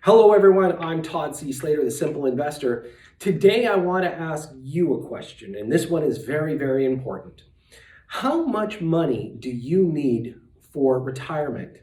Hello everyone, I'm Todd C. Slater, the Simple Investor. Today I want to ask you a question, and this one is very, very important. How much money do you need for retirement?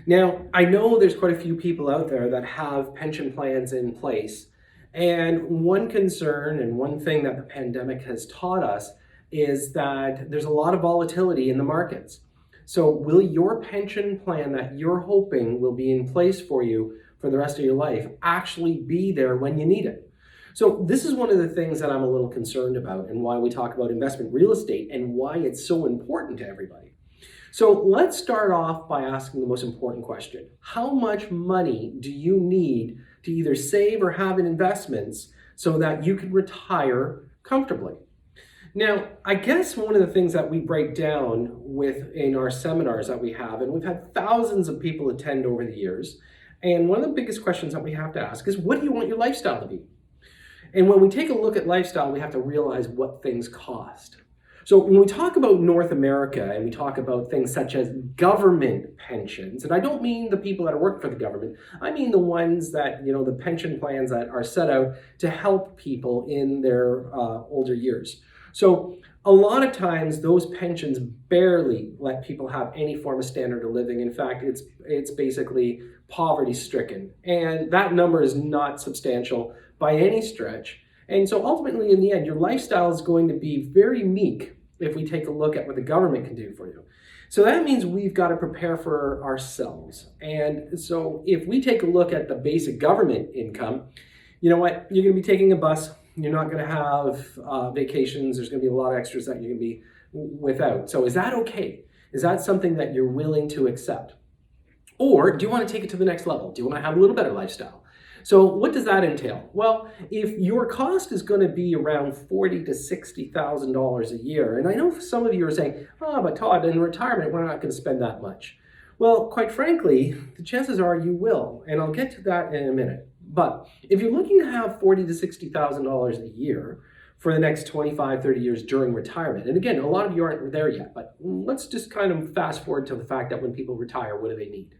Now, I know there's quite a few people out there that have pension plans in place, and one concern and one thing that the pandemic has taught us is that there's a lot of volatility in the markets. So will your pension plan that you're hoping will be in place for you for the rest of your life actually be there when you need it? So this is one of the things that I'm a little concerned about and why we talk about investment real estate and why it's so important to everybody. So let's start off by asking the most important question. How much money do you need to either save or have in investments so that you can retire comfortably? Now, I guess one of the things that we break down in our seminars that we have, and we've had thousands of people attend over the years, and one of the biggest questions that we have to ask is, what do you want your lifestyle to be? And when we take a look at lifestyle, we have to realize what things cost. So when we talk about North America and we talk about things such as government pensions, and I don't mean the people that are working for the government, I mean the ones that, the pension plans that are set out to help people in their older years. So a lot of times those pensions barely let people have any form of standard of living. In fact, it's basically poverty stricken. And that number is not substantial by any stretch. And so ultimately in the end, your lifestyle is going to be very meek if we take a look at what the government can do for you. So that means we've got to prepare for ourselves. And so if we take a look at the basic government income, you know what? You're going to be taking a bus. You're not going to have vacations. There's going to be a lot of extras that you're going to be without. So is that okay? Is that something that you're willing to accept? Or do you want to take it to the next level? Do you want to have a little better lifestyle? So what does that entail? Well, if your cost is going to be around $40,000 to $60,000 a year, and I know some of you are saying, but Todd, in retirement, we're not going to spend that much. Well, quite frankly, the chances are you will, and I'll get to that in a minute. But if you're looking to have $40,000 to $60,000 a year for the next 25, 30 years during retirement, and again, a lot of you aren't there yet, but let's just kind of fast forward to the fact that when people retire, what do they need?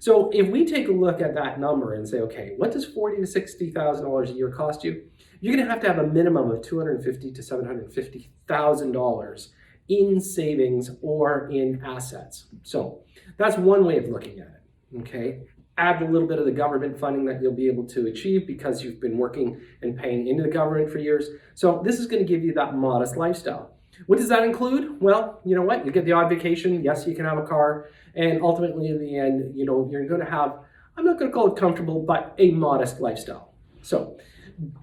So if we take a look at that number and say, okay, what does $40,000 to $60,000 a year cost you? You're going to have a minimum of $250,000 to $750,000 in savings or in assets. So that's one way of looking at it, okay? Add a little bit of the government funding that you'll be able to achieve because you've been working and paying into the government for years. So this is going to give you that modest lifestyle. What does that include? Well, you know what? You get the odd vacation. Yes, you can have a car. And ultimately, in the end, you're going to have, I'm not going to call it comfortable, but a modest lifestyle. So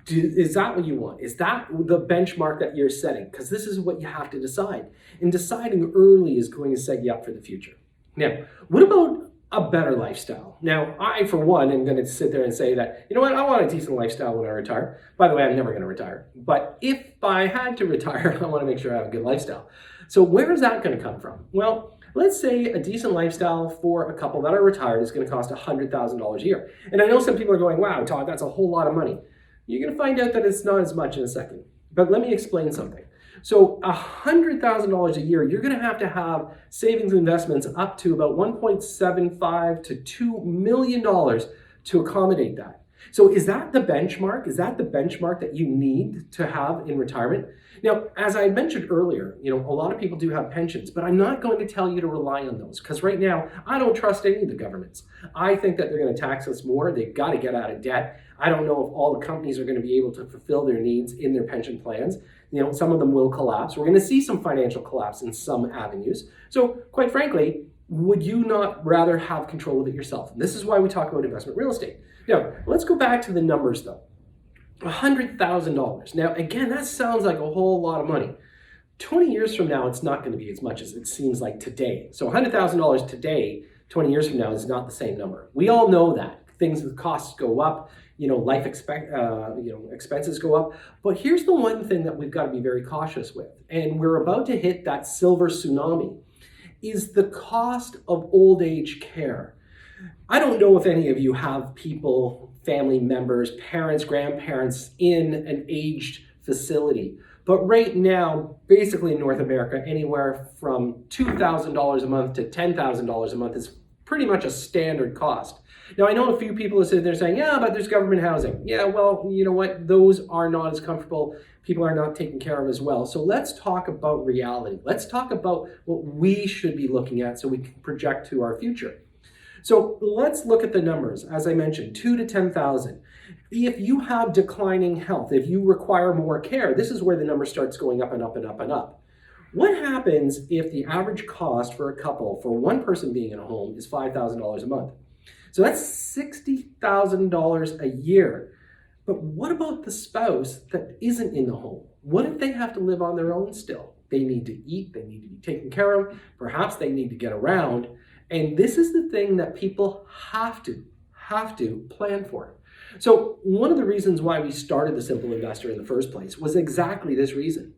is that what you want? Is that the benchmark that you're setting? Because this is what you have to decide. And deciding early is going to set you up for the future. Now, what about a better lifestyle? Now, I, for one, am going to sit there and say that, you know what, I want a decent lifestyle when I retire. By the way, I'm never going to retire. But if I had to retire, I want to make sure I have a good lifestyle. So where is that going to come from? Well, let's say a decent lifestyle for a couple that are retired is going to cost $100,000 a year. And I know some people are going, wow, Todd, that's a whole lot of money. You're going to find out that it's not as much in a second. But let me explain something. So $100,000 a year, you're going to have savings and investments up to about $1.75 to $2 million to accommodate that. So is that the benchmark? Is that the benchmark that you need to have in retirement? Now, as I mentioned earlier, a lot of people do have pensions, but I'm not going to tell you to rely on those because right now, I don't trust any of the governments. I think that they're going to tax us more. They've got to get out of debt. I don't know if all the companies are going to be able to fulfill their needs in their pension plans. Some of them will collapse. We're going to see some financial collapse in some avenues. So quite frankly, would you not rather have control of it yourself? And this is why we talk about investment real estate. Now, let's go back to the numbers though. $100,000. Now, again, that sounds like a whole lot of money. 20 years from now, it's not going to be as much as it seems like today. So $100,000 today, 20 years from now is not the same number. We all know that. The costs go up, expenses go up. But here's the one thing that we've got to be very cautious with, and we're about to hit that silver tsunami, is the cost of old age care. I don't know if any of you have people, family members, parents, grandparents in an aged facility. But right now, basically in North America, anywhere from $2,000 a month to $10,000 a month is pretty much a standard cost. Now, I know a few people are sitting there saying, yeah, but there's government housing. Yeah, well, you know what? Those are not as comfortable. People are not taken care of as well. So let's talk about reality. Let's talk about what we should be looking at so we can project to our future. So let's look at the numbers. As I mentioned, 2 to 10,000. If you have declining health, if you require more care, this is where the number starts going up and up and up and up. What happens if the average cost for a couple, for one person being in a home, is $5,000 a month? So that's $60,000 a year. But what about the spouse that isn't in the home? What if they have to live on their own still? They need to eat, they need to be taken care of, perhaps they need to get around. And this is the thing that people have to plan for. So one of the reasons why we started the Simple Investor in the first place was exactly this reason,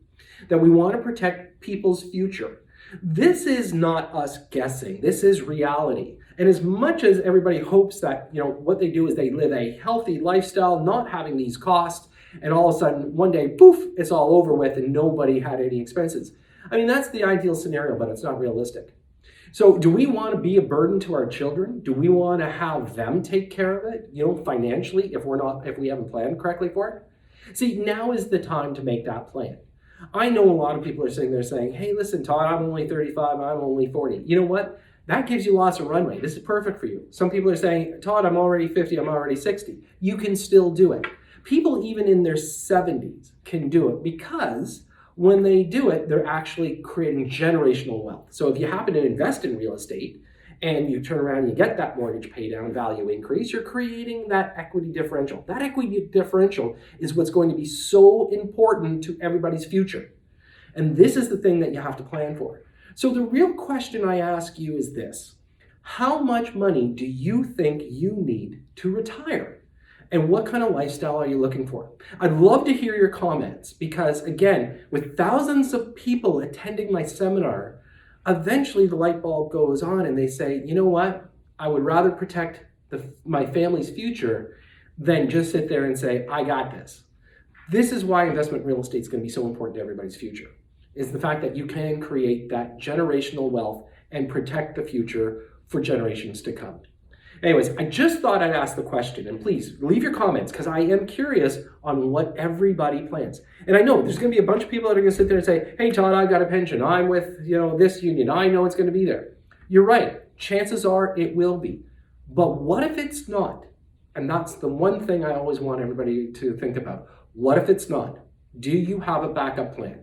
that we want to protect people's future. This is not us guessing, this is reality. And as much as everybody hopes that, what they do is they live a healthy lifestyle, not having these costs, and all of a sudden one day, poof, it's all over with and nobody had any expenses. I mean, that's the ideal scenario, but it's not realistic. So do we want to be a burden to our children? Do we want to have them take care of it, financially, if we haven't planned correctly for it? See, now is the time to make that plan. I know a lot of people are sitting there saying, hey, listen, Todd, I'm only 35, I'm only 40. You know what? That gives you lots of runway. This is perfect for you. Some people are saying, Todd, I'm already 50, I'm already 60. You can still do it. People even in their 70s can do it because when they do it, they're actually creating generational wealth. So if you happen to invest in real estate and you turn around and you get that mortgage pay down value increase, you're creating that equity differential. That equity differential is what's going to be so important to everybody's future. And this is the thing that you have to plan for. So the real question I ask you is this: how much money do you think you need to retire? And what kind of lifestyle are you looking for? I'd love to hear your comments because, again, with thousands of people attending my seminar, eventually the light bulb goes on and they say, you know what? I would rather protect my family's future than just sit there and say, I got this. This is why investment real estate is going to be so important to everybody's future, is the fact that you can create that generational wealth and protect the future for generations to come. Anyways, I just thought I'd ask the question, and please leave your comments because I am curious on what everybody plans. And I know there's going to be a bunch of people that are going to sit there and say, hey, Todd, I've got a pension. I'm with, this union. I know it's going to be there. You're right. Chances are it will be. But what if it's not? And that's the one thing I always want everybody to think about. What if it's not? Do you have a backup plan?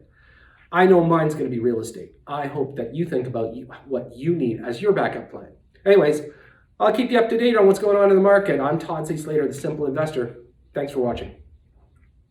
I know mine's going to be real estate. I hope that you think about what you need as your backup plan. Anyways, I'll keep you up to date on what's going on in the market. I'm Todd C. Slater, the Simple Investor. Thanks for watching.